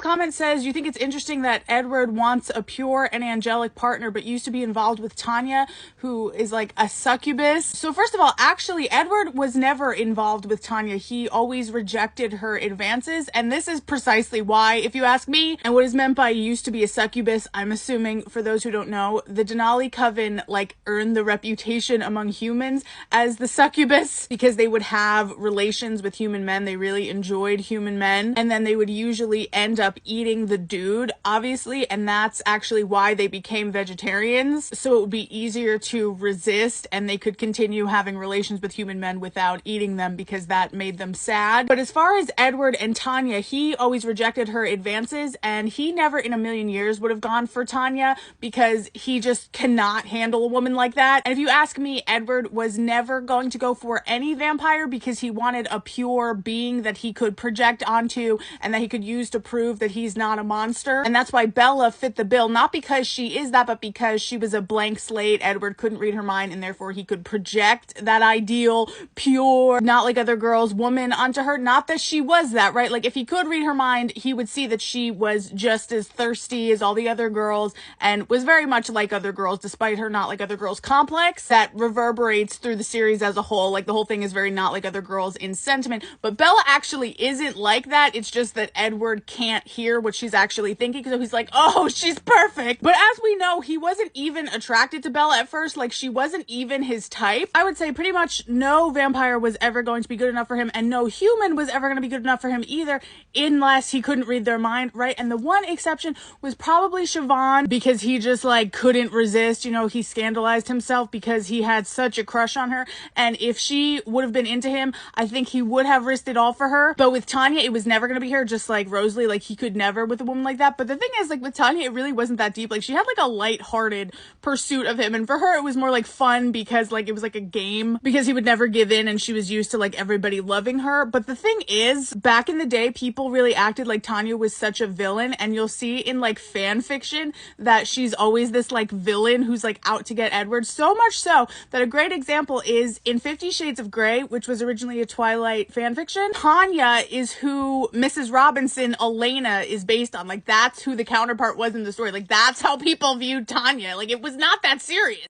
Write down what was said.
comment says, you think it's interesting that Edward wants a pure and angelic partner, but used to be involved with Tanya, who is like a succubus. So first of all, actually, Edward was never involved with Tanya. He always rejected her advances, and this is precisely why, if you ask me. And what is meant by used to be a succubus, I'm assuming, for those who don't know, the Denali Coven like earned the reputation among humans as the succubus because they would have relations with human men. They really enjoyed human men, and then they would usually end up eating the dude, obviously, and that's actually why they became vegetarians, so it would be easier to resist and they could continue having relations with human men without eating them because that made them sad. But as far as Edward and Tanya, he always rejected her advances, and he never in a million years would have gone for Tanya because he just cannot handle a woman like that. And if you ask me, Edward was never going to go for any vampire because he wanted a pure being that he could project onto and that he could use to prove that he's not a monster. And that's why Bella fit the bill, not because she is that, but because she was a blank slate. Edward couldn't read her mind, and therefore he could project that ideal, pure, not like other girls woman onto her. Not that she was that, right? Like, if he could read her mind, he would see that she was just as thirsty as all the other girls and was very much like other girls, despite her not like other girls complex that reverberates through the series as a whole. Like, the whole thing is very not like other girls in sentiment, but Bella actually isn't like that. It's just that Edward can't hear what she's actually thinking, so he's like, oh, she's perfect. But as we know, he wasn't even attracted to Bella at first. Like, she wasn't even his type. I would say pretty much no vampire was ever going to be good enough for him, and no human was ever going to be good enough for him either, unless he couldn't read their mind, right? And the one exception was probably Siobhan, because he just like couldn't resist. You know, he scandalized himself because he had such a crush on her, and if she would have been into him, I think he would have risked it all for her. But with Tanya, it was never going to be her, just like Rosalie. Like, he could never with a woman like that. But the thing is, like, with Tanya, it really wasn't that deep. Like, she had like a light-hearted pursuit of him, and for her it was more like fun because like it was like a game, because he would never give in and she was used to like everybody loving her. But the thing is, back in the day, people really acted like Tanya was such a villain, and you'll see in like fan fiction that she's always this like villain who's like out to get Edward. So much so that a great example is in 50 Shades of Grey, which was originally a Twilight fan fiction. Tanya is who Mrs. Robinson, Elena, is based on. Like, that's who the counterpart was in the story. Like, that's how people viewed Tanya. Like, it was not that serious.